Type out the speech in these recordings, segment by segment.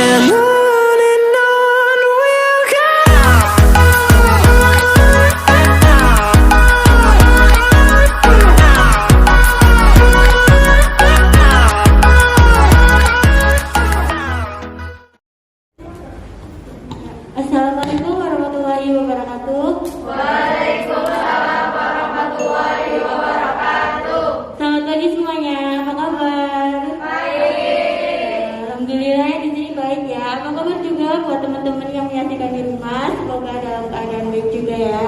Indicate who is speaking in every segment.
Speaker 1: and on we'll go.
Speaker 2: Assalamualaikum warahmatullahi wabarakatuh.
Speaker 3: Waalaikumsalam warahmatullahi wabarakatuh.
Speaker 2: Selamat pagi semuanya, apa kabar?
Speaker 3: Baik.
Speaker 2: Alhamdulillah ya di sini baik ya. Apa kabar juga buat teman-teman yang menyaksikan di rumah? Semoga dalam keadaan baik juga ya.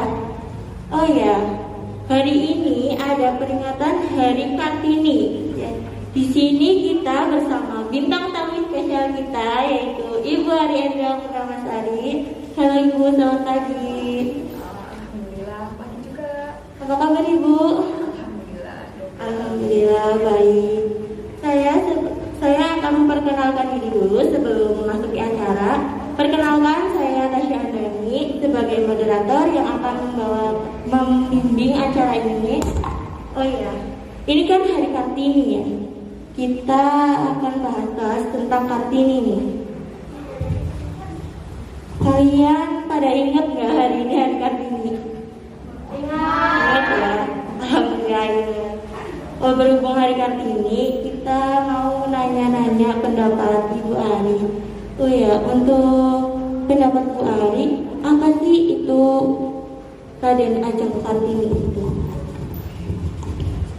Speaker 2: Oh ya, hari ini ada peringatan Hari Kartini. Ya. Di sini kita bersama bintang tamu spesial kita yaitu Ibu Ariendra Purnamasari. Halo Ibu, selamat pagi.
Speaker 3: Alhamdulillah, pagi juga.
Speaker 2: Apa kabar Ibu?
Speaker 3: Alhamdulillah.
Speaker 2: Alhamdulillah baik. Saya akan memperkenalkan diri dulu sebelum memasuki acara. Perkenalkan, saya Tasya Andrani sebagai moderator yang akan membimbing acara ini. Oh iya, ini kan Hari Kartini ya. Kita akan bahas tentang Kartini nih. Kalian pada ingat nggak hari ini Hari Kartini? Ingat ya. Alhamdulillah ingat. Oh, berhubung Hari Kartini, kita mau nanya-nanya pendapat Ibu Ari. Oh ya, untuk pendapat Bu Ari, apa sih itu Raden Ajeng Kartini itu?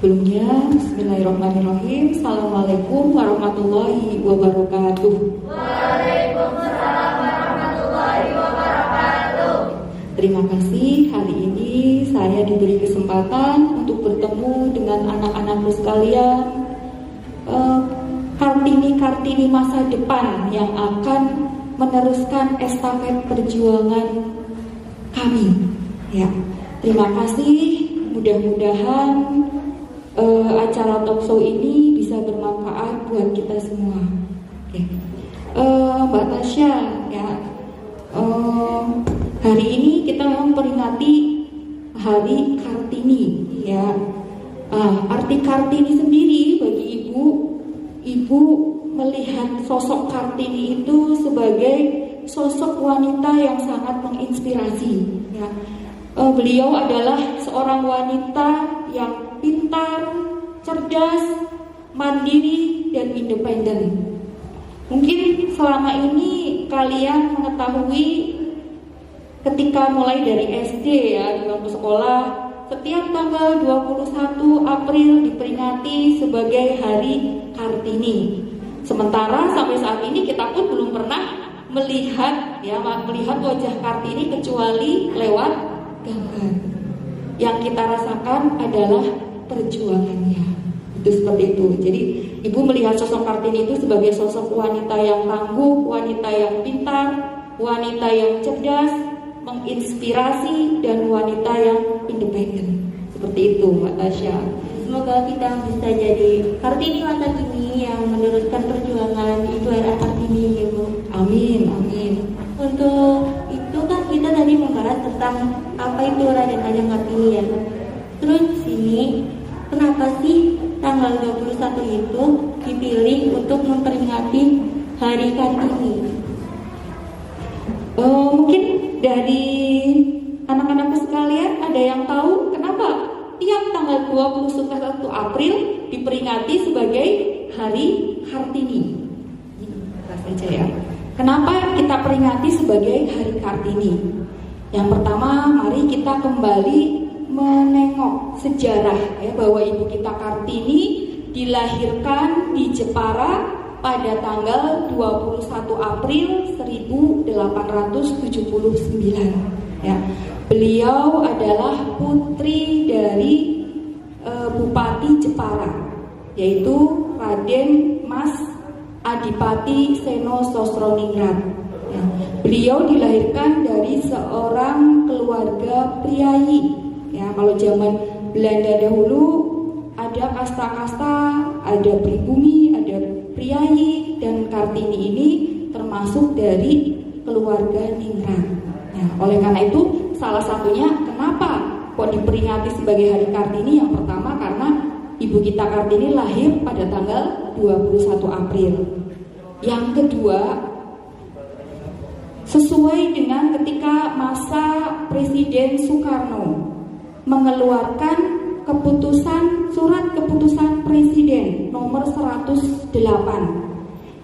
Speaker 4: Sebelumnya, bismillahirrahmanirrahim. Assalamualaikum warahmatullahi wabarakatuh.
Speaker 3: Waalaikumsalam warahmatullahi wabarakatuh.
Speaker 4: Terima kasih hari ini saya diberi kesempatan untuk bertemu dengan anak-anakku sekalian. Kartini-kartini masa depan yang akan meneruskan estafet perjuangan kami. Ya, terima kasih. Mudah-mudahan acara talk show ini bisa bermanfaat buat kita semua. Oke. Mbak Tasya, ya, hari ini kita memperingati Hari Kartini, ya. Arti Kartini sendiri bagi ibu melihat sosok Kartini itu sebagai sosok wanita yang sangat menginspirasi, ya. Beliau adalah seorang wanita yang pintar, cerdas, mandiri, dan independen. Mungkin selama ini kalian mengetahui ketika mulai dari SD ya, di bangku sekolah, setiap tanggal 21 April diperingati sebagai Hari Kartini. Sementara sampai saat ini kita pun belum pernah melihat wajah Kartini kecuali lewat gambar. Yang kita rasakan adalah perjuangannya. Itu seperti itu. Jadi ibu melihat sosok Kartini itu sebagai sosok wanita yang tangguh, wanita yang pintar, wanita yang cerdas, menginspirasi, dan wanita yang independen. Seperti itu Mbak Tasya.
Speaker 2: Semoga kita bisa jadi Kartini masa kini yang meneruskan perjuangan Ibu era Kartini ya Bu.
Speaker 4: Amin, amin.
Speaker 2: Untuk itu kan kita tadi membahas tentang apa itu Raden Ajeng Kartini ya. Terus di sini kenapa sih tanggal 21 itu dipilih untuk memperingati Hari Kartini?
Speaker 4: Mungkin dari anak-anakku sekalian ada yang tahu kenapa tiap tanggal 21 April diperingati sebagai Hari Kartini? Ini saja ya. Kenapa kita peringati sebagai Hari Kartini? Yang pertama, mari kita kembali menengok sejarah ya, bahwa ibu kita Kartini dilahirkan di Jepara pada tanggal 21 April 1879 ya. Beliau adalah putri dari Bupati Jepara, yaitu Raden Mas Adipati Seno Sosroningrat ya. Beliau dilahirkan dari seorang keluarga priayi ya. Kalau zaman Belanda dahulu ada kasta-kasta, ada pribumi, ada priayi, dan Kartini ini termasuk dari keluarga ningrat ya. Oleh karena itu salah satunya kenapa kok diperingati sebagai Hari Kartini, yang pertama karena ibu kita Kartini lahir pada tanggal 21 April. Yang kedua, sesuai dengan ketika masa Presiden Soekarno mengeluarkan surat keputusan Presiden nomor 108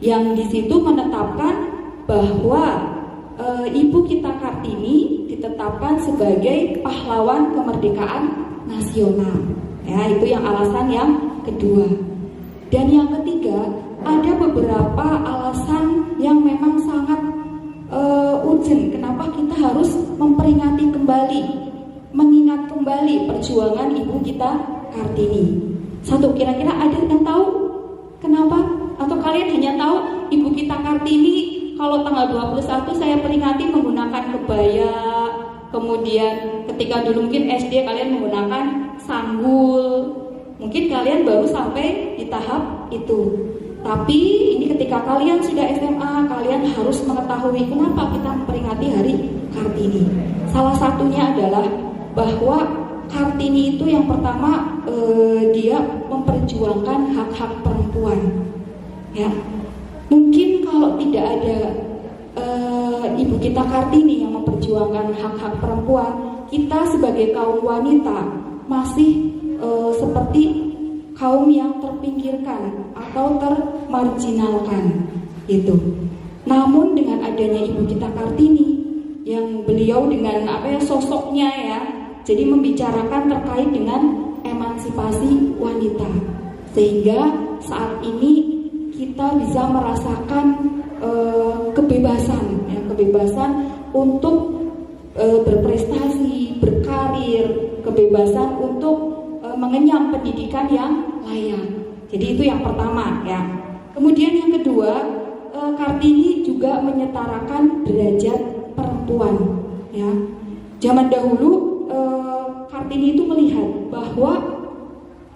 Speaker 4: yang di situ menetapkan bahwa Ibu kita Kartini ditetapkan sebagai pahlawan kemerdekaan nasional. Ya, itu yang alasan yang kedua. Dan yang ketiga, ada beberapa alasan yang memang sangat urgent. Kenapa kita harus memperingati kembali, mengingat kembali perjuangan Ibu kita Kartini? Satu, kira-kira ada yang tahu kenapa? Atau kalian hanya tahu Ibu kita Kartini kalau tanggal 21 saya peringati menggunakan kebaya, kemudian ketika dulu mungkin SD kalian menggunakan sanggul, mungkin kalian baru sampai di tahap itu. Tapi ini ketika kalian sudah SMA, kalian harus mengetahui kenapa kita memperingati Hari Kartini. Salah satunya adalah bahwa Kartini itu yang pertama dia memperjuangkan hak-hak perempuan. Ya, mungkin kalau tidak ada Ibu kita Kartini yang memperjuangkan hak-hak perempuan, kita sebagai kaum wanita masih seperti kaum yang terpinggirkan atau termarginalkan itu. Namun dengan adanya Ibu kita Kartini yang beliau dengan sosoknya ya, jadi membicarakan terkait dengan emansipasi wanita, sehingga saat ini kita bisa merasakan kebebasan untuk berprestasi, berkarir, kebebasan untuk mengenyam pendidikan yang layak. Jadi itu yang pertama ya. Kemudian yang kedua, Kartini juga menyetarakan derajat perempuan ya. Zaman dahulu Kartini itu melihat bahwa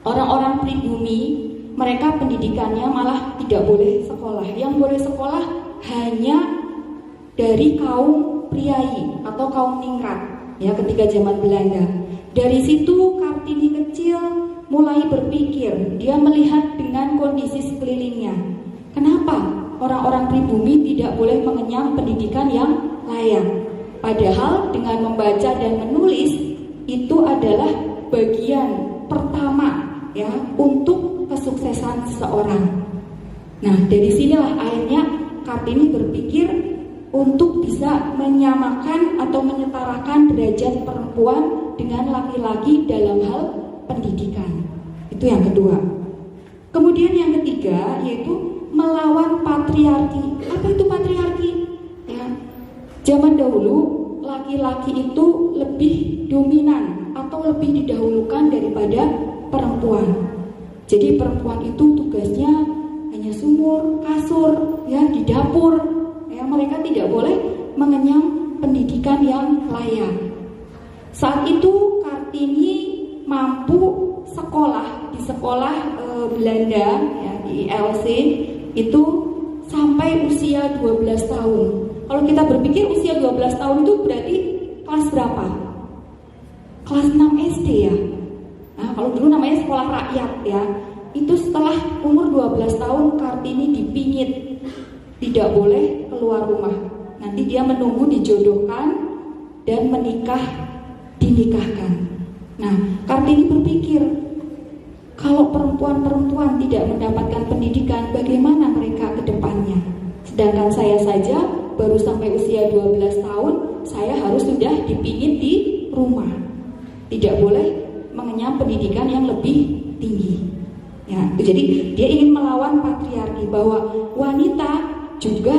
Speaker 4: orang-orang pribumi mereka pendidikannya malah tidak boleh sekolah. Yang boleh sekolah hanya dari kaum priai atau kaum ningrat ya ketika zaman Belanda. Dari situ Kartini kecil mulai berpikir, dia melihat dengan kondisi sekelilingnya. Kenapa orang-orang pribumi tidak boleh mengenyam pendidikan yang layak? Padahal dengan membaca dan menulis itu adalah bagian pertama ya untuk kesuksesan seseorang. Nah, dari sinilah akhirnya Kartini berpikir untuk bisa menyamakan atau menyetarakan derajat perempuan dengan laki-laki dalam hal pendidikan. Itu yang kedua. Kemudian yang ketiga yaitu melawan patriarki. Apa itu patriarki? Ya, zaman dahulu laki-laki itu lebih dominan atau lebih didahulukan daripada perempuan. Jadi perempuan itu tugasnya hanya sumur, kasur, ya di dapur. Ya, mereka tidak boleh mengenyam pendidikan yang layak. Saat itu Kartini mampu sekolah di sekolah Belanda ya, di LC itu sampai usia 12 tahun. Kalau kita berpikir usia 12 tahun itu berarti kelas berapa? Kelas 6 SD ya. Nah, kalau dulu namanya sekolah rakyat ya. Itu setelah umur 12 tahun Kartini dipingit, tidak boleh keluar rumah. Nanti dia menunggu dijodohkan dan dinikahkan. Nah, Kartini berpikir, kalau perempuan-perempuan tidak mendapatkan pendidikan, bagaimana mereka ke depannya? Sedangkan saya saja baru sampai usia 12 tahun, saya harus sudah dipingit di rumah. Tidak boleh mengenyam pendidikan yang lebih tinggi. Ya, jadi dia ingin melawan patriarki bahwa wanita juga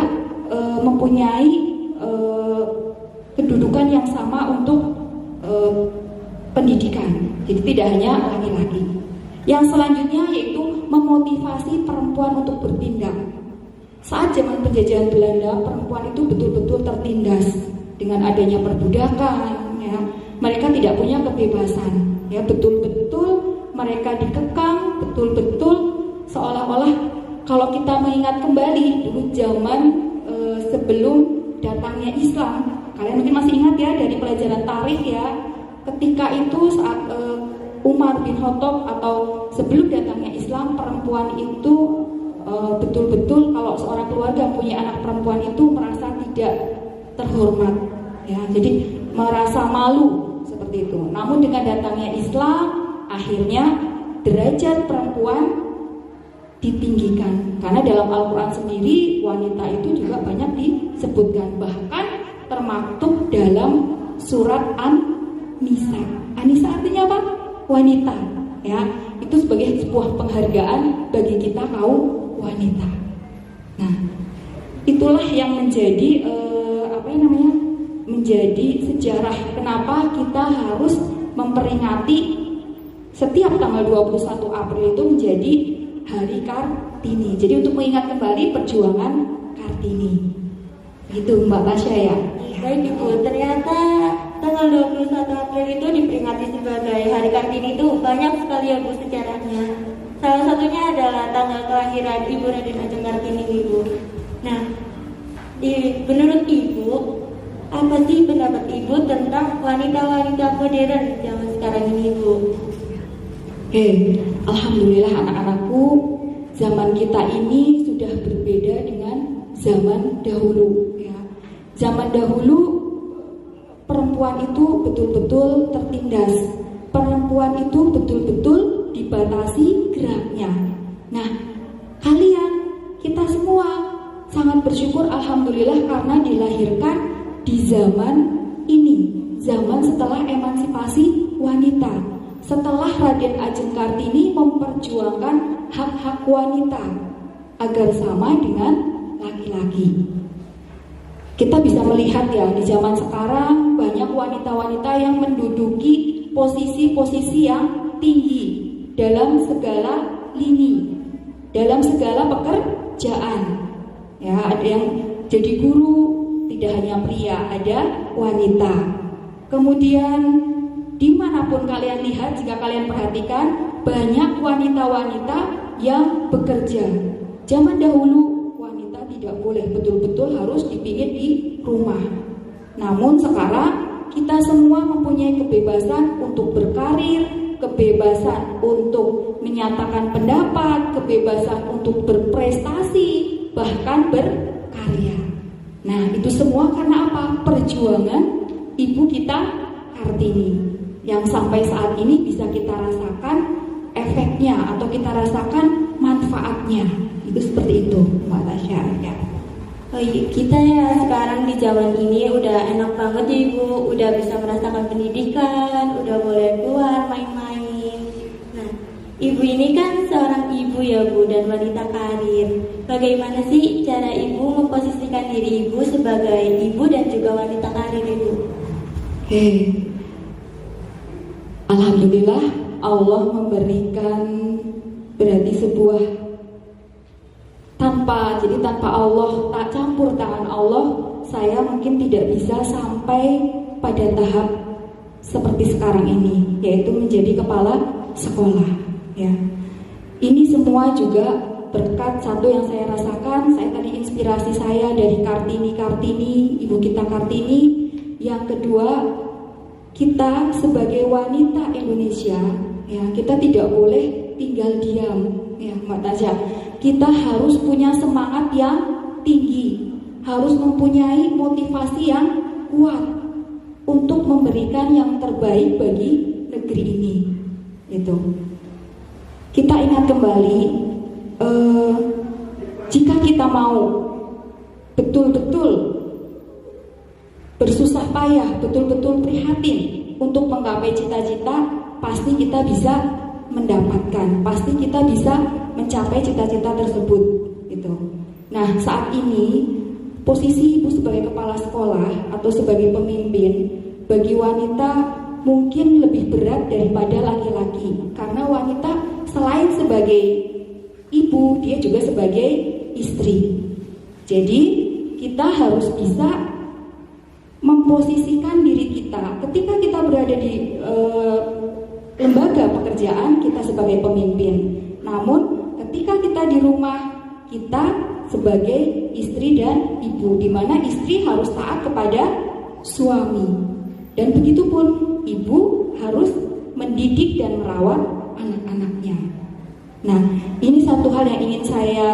Speaker 4: mempunyai kedudukan yang sama untuk pendidikan. Jadi tidak hanya laki-laki. Yang selanjutnya yaitu memotivasi perempuan untuk bertindak. Saat zaman penjajahan Belanda, perempuan itu betul-betul tertindas dengan adanya perbudakan. Ya, mereka tidak punya kebebasan. Ya, betul-betul mereka dikekang, betul-betul seolah-olah kalau kita mengingat kembali dulu zaman sebelum datangnya Islam, kalian mungkin masih ingat ya dari pelajaran tarikh ya, ketika itu saat Umar bin Khattab atau sebelum datangnya Islam, perempuan itu betul-betul kalau seorang keluarga punya anak perempuan itu merasa tidak terhormat, ya. Jadi merasa malu seperti itu. Namun dengan datangnya Islam, akhirnya derajat perempuan ditinggikan. Karena dalam Al-Quran sendiri wanita itu juga banyak disebutkan, bahkan termaktub dalam surat An-Nisa. An-Nisa artinya apa? Wanita, ya. Itu sebagai sebuah penghargaan bagi kita kaum wanita. Nah, itulah yang menjadi menjadi sejarah kenapa kita harus memperingati setiap tanggal 21 April itu menjadi Hari Kartini. Jadi untuk mengingat kembali perjuangan Kartini. Gitu Mbak Tasya ya.
Speaker 2: Baik Ibu, ternyata tanggal 21 April itu diperingati sebagai Hari Kartini itu banyak sekali ya Bu sejarahnya. Salah satunya adalah tanggal kelahiran Ibu Raden Ajeng Kartini Ibu. Nah, menurut Ibu, apa sih pendapat Ibu tentang wanita-wanita modern zaman sekarang ini Ibu?
Speaker 4: Alhamdulillah anak-anakku, zaman kita ini sudah berbeda dengan zaman dahulu, ya. Zaman dahulu perempuan itu betul-betul tertindas. Perempuan itu betul-betul dibatasi geraknya. Nah, kita semua sangat bersyukur alhamdulillah karena dilahirkan di zaman ini, zaman setelah emansipasi wanita. Setelah Raden Ajeng Kartini memperjuangkan hak-hak wanita agar sama dengan laki-laki. Kita bisa melihat ya di zaman sekarang banyak wanita-wanita yang menduduki posisi-posisi yang tinggi dalam segala lini, dalam segala pekerjaan. Ya, ada yang jadi guru, tidak hanya pria, ada wanita. Kemudian dimanapun kalian lihat, jika kalian perhatikan, banyak wanita-wanita yang bekerja. Zaman dahulu wanita tidak boleh, betul-betul harus dipikir di rumah. Namun sekarang kita semua mempunyai kebebasan untuk berkarir, kebebasan untuk menyatakan pendapat, kebebasan untuk berprestasi, bahkan berkarya. Nah, itu semua karena apa? Perjuangan ibu kita Kartini, yang sampai saat ini bisa kita rasakan efeknya atau kita rasakan manfaatnya. Itu seperti itu Mbak Tasya ya.
Speaker 2: Oh iya, kita ya sekarang di zaman ini udah enak banget ya Ibu, udah bisa merasakan pendidikan, udah boleh keluar main-main. Nah, Ibu ini kan seorang ibu ya Bu dan wanita karir. Bagaimana sih cara Ibu memposisikan diri Ibu sebagai ibu dan juga wanita karir Ibu?
Speaker 4: Alhamdulillah Allah memberikan berarti sebuah tanpa Allah, tak campur tangan Allah, saya mungkin tidak bisa sampai pada tahap seperti sekarang ini, yaitu menjadi kepala sekolah ya. Ini semua juga berkat satu yang saya rasakan, saya tadi inspirasi saya dari Kartini, ibu kita Kartini. Yang kedua, kita sebagai wanita Indonesia ya, kita tidak boleh tinggal diam ya Mbak Tasya. Kita harus punya semangat yang tinggi, harus mempunyai motivasi yang kuat untuk memberikan yang terbaik bagi negeri ini. Itu. Kita ingat kembali, jika kita mau betul-betul bersusah payah, betul-betul prihatin untuk menggapai cita-cita, pasti kita bisa mendapatkan, pasti kita bisa mencapai cita-cita tersebut gitu. Nah, saat ini posisi ibu sebagai kepala sekolah atau sebagai pemimpin bagi wanita mungkin lebih berat daripada laki-laki, karena wanita selain sebagai ibu, dia juga sebagai istri. Jadi kita harus bisa memposisikan diri kita ketika kita berada di lembaga pekerjaan, kita sebagai pemimpin. Namun ketika kita di rumah, kita sebagai istri dan ibu, di mana istri harus taat kepada suami, dan begitupun ibu harus mendidik dan merawat anak-anaknya. Nah, ini satu hal yang ingin saya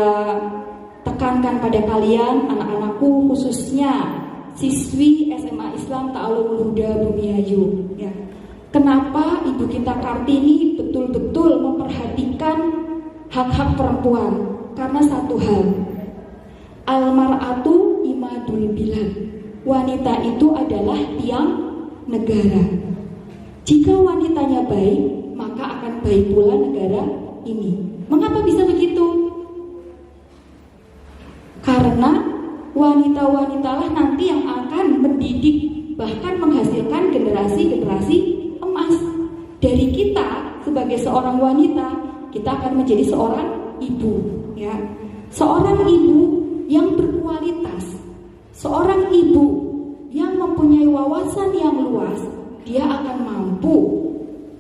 Speaker 4: tekankan pada kalian, anak-anakku, khususnya siswi SMA Islam Ta'alumul Huda Bumiayu. Ya. Kenapa Ibu kita Kartini betul-betul memperhatikan hak-hak perempuan? Karena satu hal, almar'atu imadul bilad. Wanita itu adalah tiang negara. Jika wanitanya baik, maka akan baik pula negara ini. Mengapa bisa begitu? Karena wanita-wanitalah nanti yang akan mendidik, bahkan menghasilkan generasi-generasi emas. Dari kita sebagai seorang wanita, kita akan menjadi seorang ibu, ya. Seorang ibu yang berkualitas, seorang ibu yang mempunyai wawasan yang luas, dia akan mampu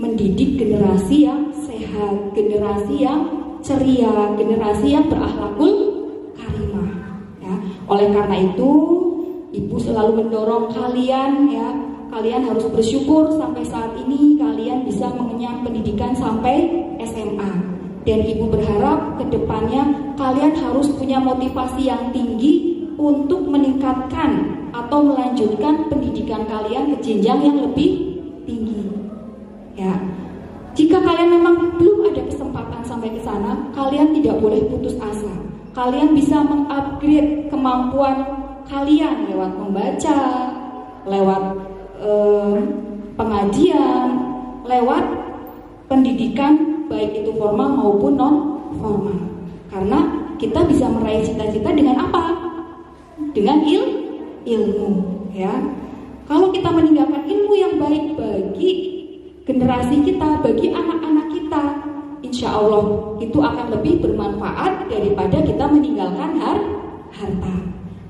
Speaker 4: mendidik generasi yang sehat, generasi yang ceria, generasi yang berakhlakul karimah, ya. Oleh karena itu, Ibu selalu mendorong kalian, ya, kalian harus bersyukur sampai saat ini kalian bisa mengenyam pendidikan sampai SMA. Dan Ibu berharap ke depannya kalian harus punya motivasi yang tinggi untuk meningkatkan atau melanjutkan pendidikan kalian ke jenjang yang lebih tinggi. Ya. Jika kalian memang belum ada kesempatan sampai ke sana, kalian tidak boleh putus asa. Kalian bisa mengupgrade kemampuan kalian lewat membaca, lewat pengajian, lewat pendidikan baik itu formal maupun non formal. Karena kita bisa meraih cita-cita dengan apa? Dengan ilmu, ya. Kalau kita meninggalkan ilmu yang baik bagi generasi kita, bagi anak-anak kita, insya Allah itu akan lebih bermanfaat daripada kita meninggalkan harta.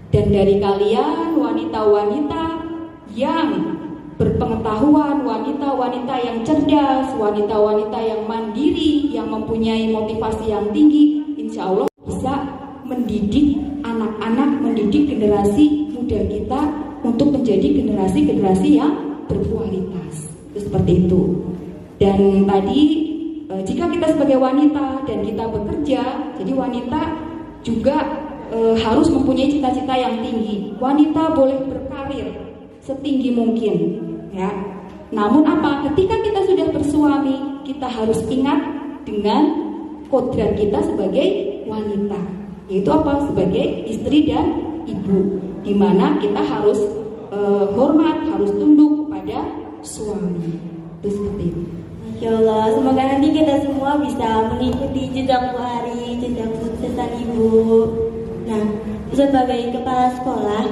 Speaker 4: Dan dari kalian wanita-wanita yang berpengetahuan, wanita-wanita yang cerdas, wanita-wanita yang mandiri, yang mempunyai motivasi yang tinggi, insya Allah bisa mendidik anak-anak, mendidik generasi muda kita untuk menjadi generasi-generasi yang berkualitas. Itu seperti itu. Dan tadi jika kita sebagai wanita dan kita bekerja, jadi wanita juga harus mempunyai cita-cita yang tinggi. Wanita boleh berkarir setinggi mungkin, ya. Namun apa? Ketika kita sudah bersuami, kita harus ingat dengan kodrat kita sebagai wanita, yaitu apa? Sebagai istri dan ibu, di mana kita harus hormat, harus tunduk kepada suami. Itu seperti itu.
Speaker 2: Masya Allah, semoga nanti kita semua bisa mengikuti jejak Bu Ari, jejak suksesan Ibu. Nah, sebagai kepala sekolah,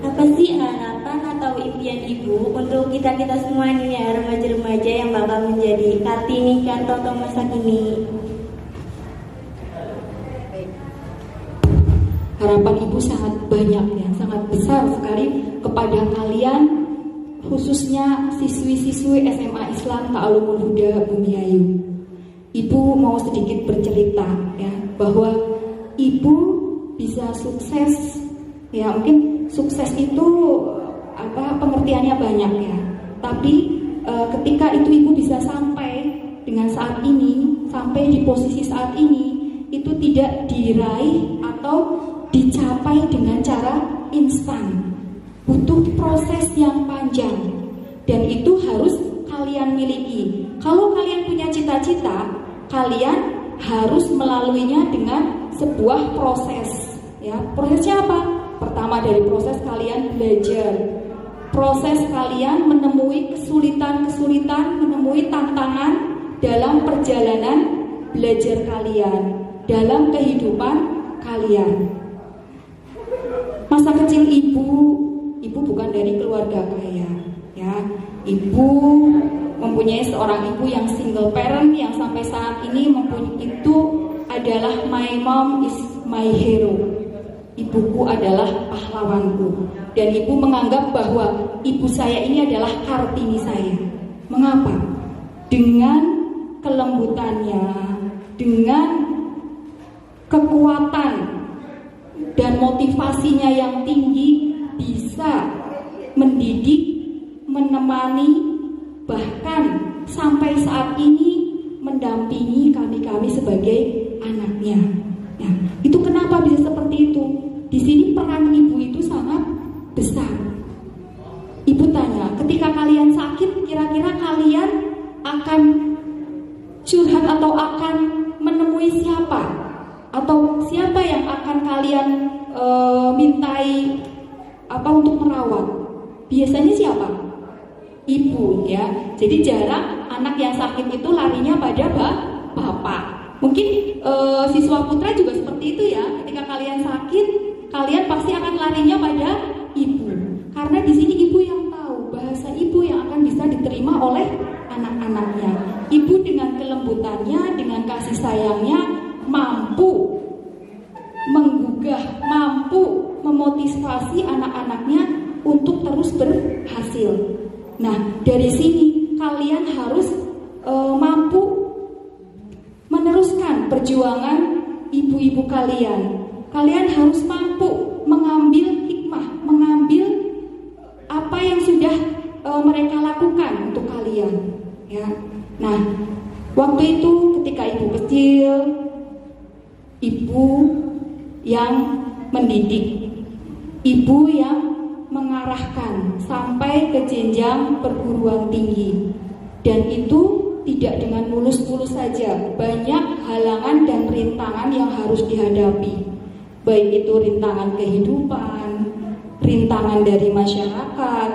Speaker 2: apa sih harapan atau impian Ibu untuk kita-kita semua ini ya, remaja-remaja yang bakal menjadi Kartini Kantoto masa kini?
Speaker 4: Harapan Ibu sangat banyak, ya, sangat besar sekali kepada kalian, khususnya siswi-siswi SMA Islam Ta'alumul Huda Bumiayu. Ibu mau sedikit bercerita, ya, bahwa Ibu bisa sukses, ya. Mungkin sukses itu pengertiannya banyak, ya. Tapi ketika itu Ibu bisa sampai dengan saat ini, sampai di posisi saat ini, itu tidak diraih atau dicapai dengan cara instan. Butuh proses yang panjang, dan itu harus kalian miliki. Kalau kalian punya cita-cita, kalian harus melaluinya dengan sebuah proses, ya. Prosesnya apa? Pertama dari proses kalian belajar, proses kalian menemui kesulitan-kesulitan, menemui tantangan dalam perjalanan belajar kalian, dalam kehidupan kalian. Masa kecil Ibu bukan dari keluarga kaya, ya. Ibu mempunyai seorang ibu yang single parent yang sampai saat ini itu adalah my mom is my hero. Ibuku adalah pahlawanku, dan Ibu menganggap bahwa ibu saya ini adalah Kartini saya. Mengapa? Dengan kelembutannya, dengan kekuatan dan motivasinya yang tinggi, bisa mendidik, menemani, bahkan sampai saat ini mendampingi kami sebagai anaknya. Nah, itu kenapa bisa seperti itu? Di sini peran ibu itu sangat besar. Ibu tanya, ketika kalian sakit, kira-kira kalian akan curhat atau akan menemui siapa? Atau siapa yang akan kalian mintai untuk merawat? Biasanya siapa? Ibu, ya. Jadi jarang anak yang sakit itu larinya pada bapak. Mungkin siswa putra juga seperti itu ya. Ketika kalian sakit, kalian pasti akan larinya pada ibu. Karena di sini ibu yang tahu, bahasa ibu yang akan bisa diterima oleh anak-anaknya. Ibu dengan kelembutannya, dengan kasih sayangnya mampu menggugah, mampu memotivasi anak-anaknya untuk terus berhasil. Nah, dari sini kalian harus mampu meneruskan perjuangan ibu-ibu kalian. Kalian harus mampu mengambil hikmah, mengambil apa yang sudah mereka lakukan untuk kalian, ya. Nah, waktu itu ketika ibu kecil, ibu yang mendidik, ibu yang mengarahkan sampai ke jenjang perguruan tinggi, dan itu tidak dengan mulus-mulus saja. Banyak halangan dan rintangan yang harus dihadapi, baik itu rintangan kehidupan, rintangan dari masyarakat,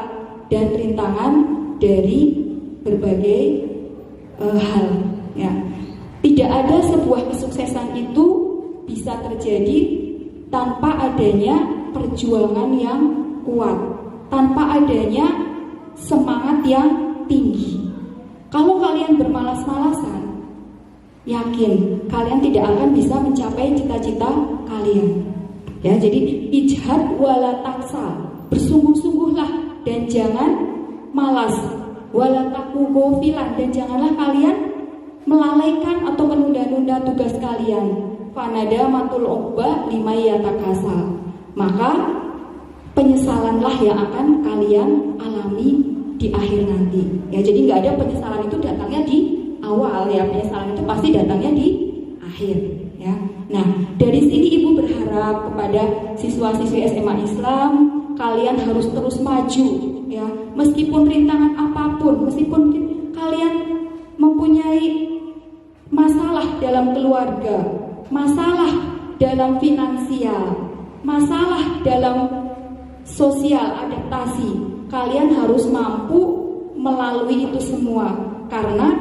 Speaker 4: dan rintangan dari berbagai hal, ya. Tidak ada sebuah kesuksesan itu bisa terjadi tanpa adanya perjuangan yang kuat, tanpa adanya semangat yang tinggi. Kalau kalian bermalas-malasan, yakin kalian tidak akan bisa mencapai cita-cita kalian. Ya, jadi ijhad wala taksa, bersungguh-sungguhlah dan jangan malas. Wala taku gofilan, dan janganlah kalian melalaikan atau menunda-nunda tugas kalian. Fanada matul uqba lima yatakasal, maka penyesalanlah yang akan kalian alami di akhir nanti. Ya, jadi nggak ada penyesalan itu datangnya di awal, ya. Penyesalan itu pasti datangnya di akhir, ya. Nah, dari sini ibu berharap kepada siswa-siswi SMA Islam, kalian harus terus maju, ya. Meskipun rintangan apapun, meskipun kalian mempunyai masalah dalam keluarga, masalah dalam finansial, masalah dalam sosial adaptasi, kalian harus mampu melalui itu semua. Karena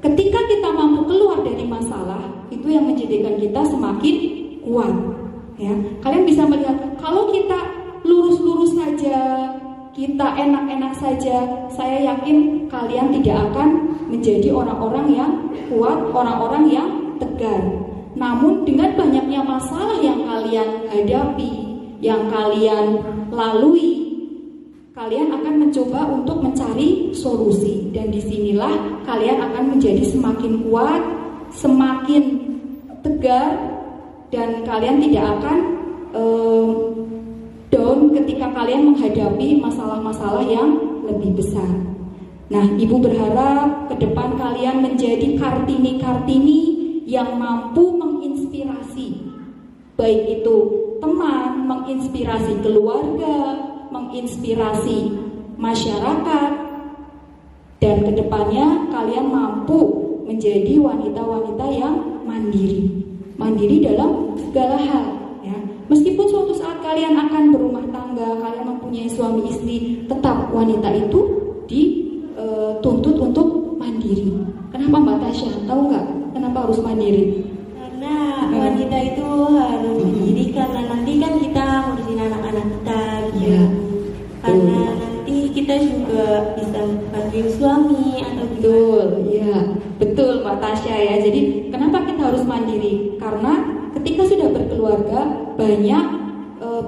Speaker 4: ketika kita mampu keluar dari masalah, itu yang menjadikan kita semakin kuat, ya. Kalian bisa melihat, kalau kita lurus-lurus saja, kita enak-enak saja, saya yakin kalian tidak akan menjadi orang-orang yang kuat, orang-orang yang tegar. Namun dengan banyaknya masalah yang kalian hadapi, yang kalian lalui, kalian akan mencoba untuk mencari solusi. Dan disinilah kalian akan menjadi semakin kuat, semakin tegar, dan kalian tidak akan down ketika kalian menghadapi masalah-masalah yang lebih besar. Nah, ibu berharap ke depan kalian menjadi Kartini-Kartini yang mampu menginspirasi, baik itu teman, menginspirasi keluarga, menginspirasi masyarakat, dan kedepannya kalian mampu menjadi wanita-wanita yang mandiri dalam segala hal, ya. Meskipun suatu saat kalian akan berumah tangga, kalian mempunyai suami istri, tetap wanita itu dituntut untuk mandiri. Kenapa Mbak Tasya? Tahu nggak kenapa harus mandiri?
Speaker 2: Karena wanita itu harus mandiri, karena nanti kan kita ngurusin anak-anak kita, gitu.
Speaker 4: Ya.
Speaker 2: Karena nanti kita juga bisa bantuin suami atau
Speaker 4: Betul, ya, betul Mbak Tasya, ya. Jadi kenapa kita harus mandiri? Karena ketika sudah berkeluarga, banyak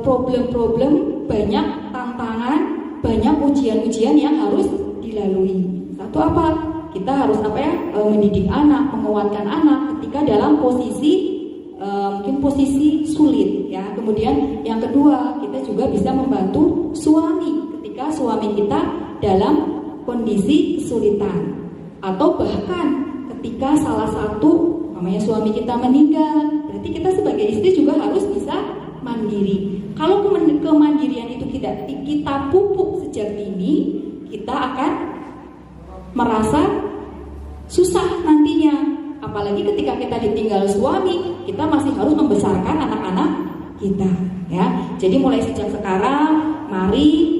Speaker 4: problem-problem, banyak tantangan, banyak ujian-ujian yang harus dilalui. Satu apa? Kita harus mendidik anak, menguatkan anak ketika dalam posisi mungkin posisi sulit, ya. Kemudian yang kedua, kita juga bisa membantu suami ketika suami kita dalam kondisi kesulitan, atau bahkan ketika salah satu namanya suami kita meninggal, berarti kita sebagai istri juga harus bisa mandiri. Kalau kemandirian itu kita pupuk sejak dini, kita akan merasa susah nantinya. Apalagi ketika kita ditinggal suami, kita masih harus membesarkan anak-anak kita, ya. Jadi mulai sejak sekarang, mari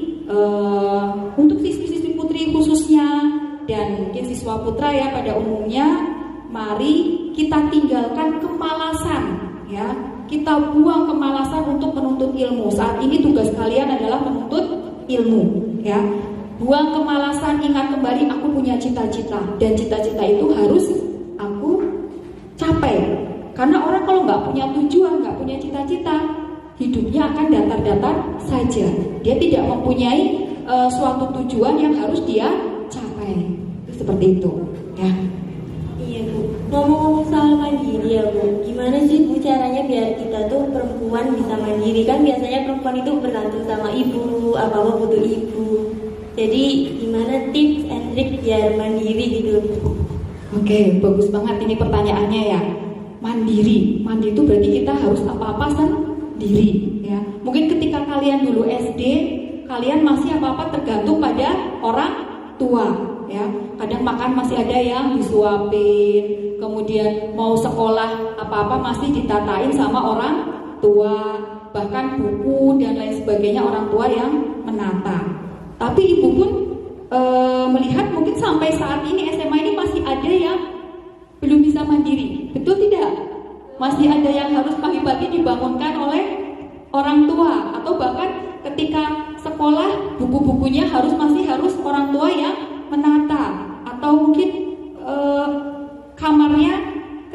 Speaker 4: untuk siswi-siswi putri khususnya dan mungkin siswa putra ya pada umumnya, mari kita tinggalkan kemalasan, ya. Kita buang kemalasan untuk menuntut ilmu. Saat ini tugas kalian adalah menuntut ilmu, ya. Buang kemalasan, ingat kembali aku punya cita-cita, dan cita-cita itu harus aku capai. Karena orang kalau nggak punya tujuan, nggak punya cita-cita, hidupnya akan datar-datar saja. Dia tidak mempunyai suatu tujuan yang harus dia capai. Seperti itu, ya.
Speaker 2: Iya Bu, ngomong-ngomong soal mandiri ya Bu, gimana sih Bu caranya biar kita tuh perempuan bisa mandiri? Kan biasanya perempuan itu bergantung sama ibu, apa-apa butuh ibu. Jadi gimana tips and trick biar mandiri gitu Bu?
Speaker 4: Oke, bagus banget ini pertanyaannya ya. Mandiri itu berarti kita harus apa-apa sendiri, ya. Mungkin ketika kalian dulu SD, kalian masih apa-apa tergantung pada orang tua, ya. Kadang makan masih ada yang disuapin, kemudian mau sekolah apa-apa masih ditatain sama orang tua, bahkan buku dan lain sebagainya orang tua yang menata. Tapi ibu pun melihat mungkin sampai saat ini SMA ini masih ada yang belum bisa mandiri, betul tidak? Masih ada yang harus pagi-pagi dibangunkan oleh orang tua, atau bahkan ketika sekolah buku-bukunya masih harus orang tua yang menata, atau mungkin kamarnya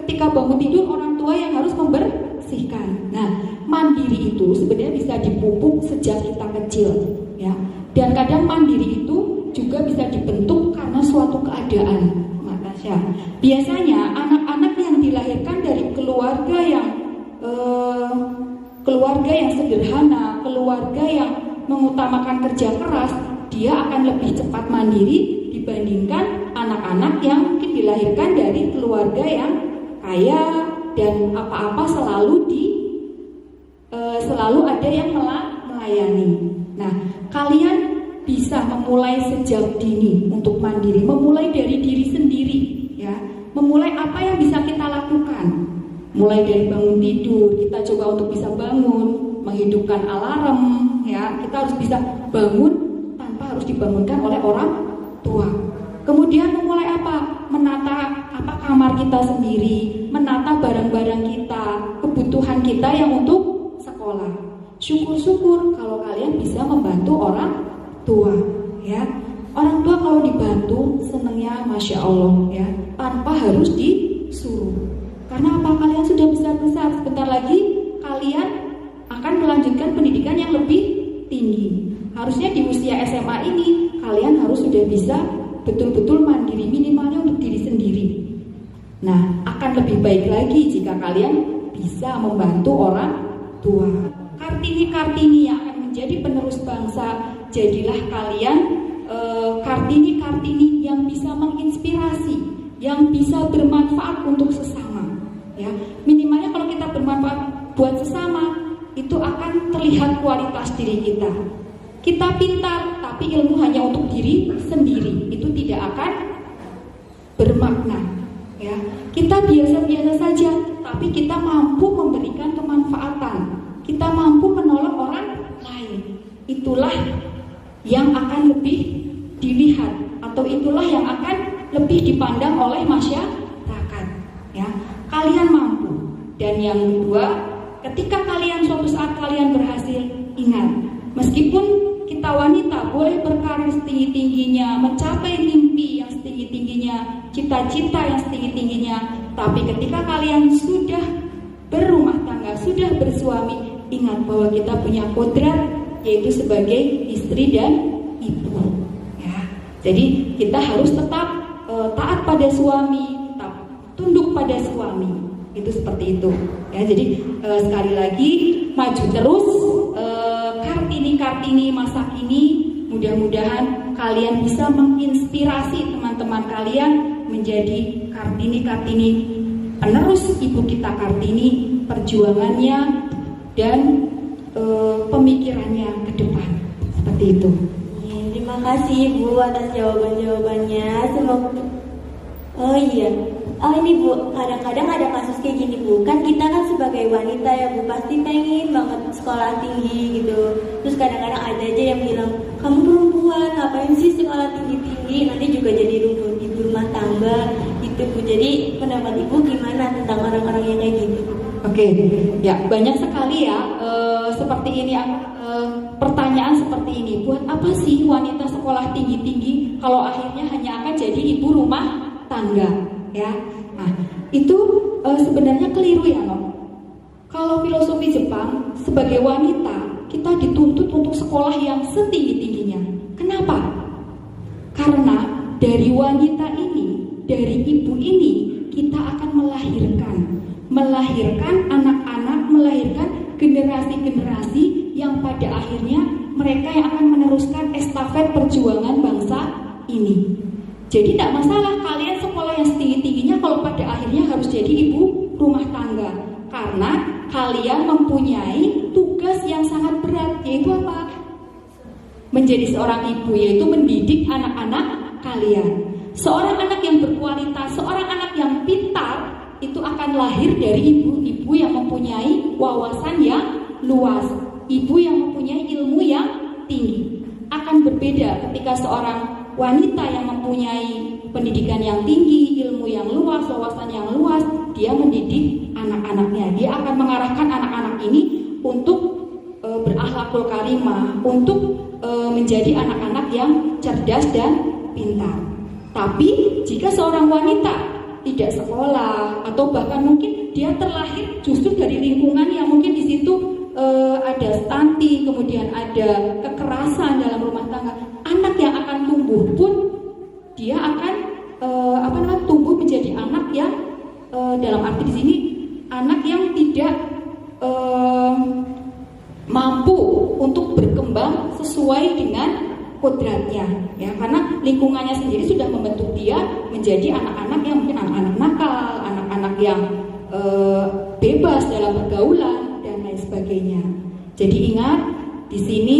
Speaker 4: ketika bangun tidur orang tua yang harus membersihkan. Nah, mandiri itu sebenarnya bisa dipupuk sejak kita kecil, ya. Dan kadang mandiri itu juga bisa dibentuk karena suatu keadaan. Makasya. Biasanya anak-anak yang dilahirkan dari keluarga yang sederhana, keluarga yang mengutamakan kerja keras, dia akan lebih cepat mandiri dibandingkan anak-anak yang mungkin dilahirkan dari keluarga yang kaya dan apa-apa selalu ada yang melayani. Nah, kalian bisa memulai sejak dini untuk mandiri, memulai dari diri sendiri, ya. Memulai apa yang bisa kita lakukan. Mulai dari bangun tidur, kita coba untuk bisa bangun, menghidupkan alarm, ya. Kita harus bisa bangun tanpa harus dibangunkan oleh orang tua. Kemudian memulai apa? Menata kamar kita sendiri, menata barang-barang kita, kebutuhan kita yang untuk sekolah. Syukur-syukur kalau kalian bisa membantu orang tua, ya. Orang tua kalau dibantu senangnya Masya Allah, ya, tanpa harus disuruh. Karena apa? Kalian sudah besar-besar, sebentar lagi kalian akan melanjutkan pendidikan yang lebih tinggi. Harusnya di usia SMA ini kalian harus sudah bisa betul-betul mandiri, minimalnya untuk diri sendiri. Nah, akan lebih baik lagi jika kalian bisa membantu orang tua. Kartini-kartini yang akan menjadi penerus bangsa, jadilah kalian kartini-kartini yang bisa menginspirasi, yang bisa bermanfaat untuk sesama, ya. Minimalnya kalau kita bermanfaat buat sesama, itu akan terlihat kualitas diri kita. Kita pintar, tapi ilmu hanya untuk diri sendiri, itu tidak akan bermakna, ya. Kita biasa-biasa saja, tapi kita mampu memberikan kemanfaatan, kita mampu menolong orang lain. Itulah yang akan lebih dilihat, atau itulah yang akan lebih dipandang oleh masyarakat, ya. Kalian mampu. Dan yang kedua, ketika kalian suatu saat kalian berhasil, ingat, meskipun kita wanita boleh berkarir setinggi-tingginya, mencapai mimpi yang setinggi-tingginya, cita-cita yang setinggi-tingginya, tapi ketika kalian sudah berumah tangga, sudah bersuami, ingat bahwa kita punya kodrat, yaitu sebagai istri dan ibu, ya. Jadi kita harus tetap taat pada suami, tetap tunduk pada suami, itu seperti itu, ya. Jadi sekali lagi maju terus, Kartini-Kartini masa kini, mudah-mudahan kalian bisa menginspirasi teman-teman kalian menjadi Kartini-Kartini penerus ibu kita Kartini, perjuangannya dan pemikirannya ke depan, seperti itu.
Speaker 2: kasih Bu atas jawaban-jawabannya. Semoga. Oh iya. Oh ini Bu, kadang-kadang ada kasus kayak gini Bu. Kan kita kan sebagai wanita ya Bu, pasti pengen banget sekolah tinggi gitu. Terus kadang-kadang ada aja yang bilang, kamu perempuan ngapain sih sekolah tinggi-tinggi, nanti juga jadi ibu rumah tangga gitu Bu. Jadi pendapat Ibu gimana tentang orang-orang yang kayak gitu?
Speaker 4: Oke, ya banyak sekali ya seperti ini pertanyaan seperti ini. Buat apa sih wanita sekolah tinggi-tinggi kalau akhirnya hanya akan jadi ibu rumah tangga? Ya, nah itu sebenarnya keliru ya no. Kalau filosofi Jepang sebagai wanita kita dituntut untuk sekolah yang setinggi-tingginya. Kenapa? Karena dari wanita ini, dari ibu ini kita akan melahirkan anak-anak, melahirkan generasi-generasi yang pada akhirnya mereka yang akan meneruskan estafet perjuangan bangsa ini. Jadi tidak masalah kalian sekolah yang setinggi-tingginya kalau pada akhirnya harus jadi ibu rumah tangga. Karena kalian mempunyai tugas yang sangat berat, yaitu apa? Menjadi seorang ibu, yaitu mendidik anak-anak kalian. Seorang anak yang berkualitas, seorang anak yang pintar, itu akan lahir dari ibu-ibu yang mempunyai wawasan yang luas, ibu yang mempunyai ilmu yang tinggi. Akan berbeda ketika seorang wanita yang mempunyai pendidikan yang tinggi, ilmu yang luas, wawasan yang luas, dia mendidik anak-anaknya. Dia akan mengarahkan anak-anak ini untuk berakhlakul karimah, untuk menjadi anak-anak yang cerdas dan pintar. Tapi jika seorang wanita tidak sekolah atau bahkan mungkin dia terlahir justru dari lingkungan yang mungkin di situ ada stunting, kemudian ada kekerasan dalam rumah tangga, anak yang akan tumbuh pun dia akan tumbuh menjadi anak yang dalam arti di sini anak yang tidak mampu untuk berkembang sesuai dengan kodratnya, ya, karena lingkungannya sendiri sudah membentuk dia menjadi anak-anak yang mungkin anak-anak nakal, anak-anak yang bebas dalam pergaulan dan lain sebagainya. Jadi ingat di sini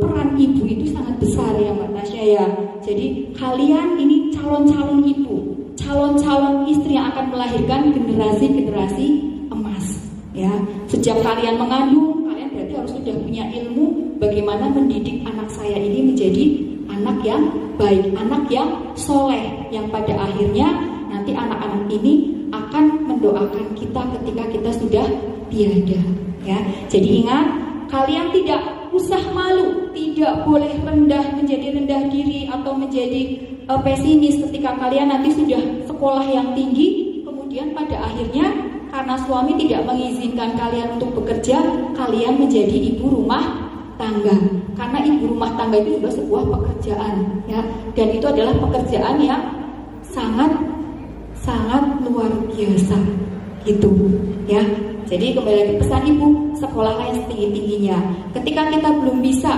Speaker 4: peran ibu itu sangat besar ya Mbak Tasya ya. Jadi kalian ini calon-calon ibu, calon-calon istri yang akan melahirkan generasi-generasi emas. Ya, sejak kalian mengandung, kalian berarti harus sudah punya ilmu bagaimana mendidik anak saya ini menjadi anak yang baik, anak yang soleh, yang pada akhirnya nanti anak-anak ini akan mendoakan kita ketika kita sudah tiada. Ya, jadi ingat, kalian tidak usah malu, tidak boleh menjadi rendah diri atau menjadi pesimis ketika kalian nanti sudah sekolah yang tinggi, kemudian pada akhirnya karena suami tidak mengizinkan kalian untuk bekerja, kalian menjadi ibu rumah tangga. Karena ibu rumah tangga itu juga sebuah pekerjaan, ya, dan itu adalah pekerjaan yang sangat luar biasa, gitu, ya. Jadi kembali lagi pesan ibu, sekolahlah yang setinggi-tingginya. Ketika kita belum bisa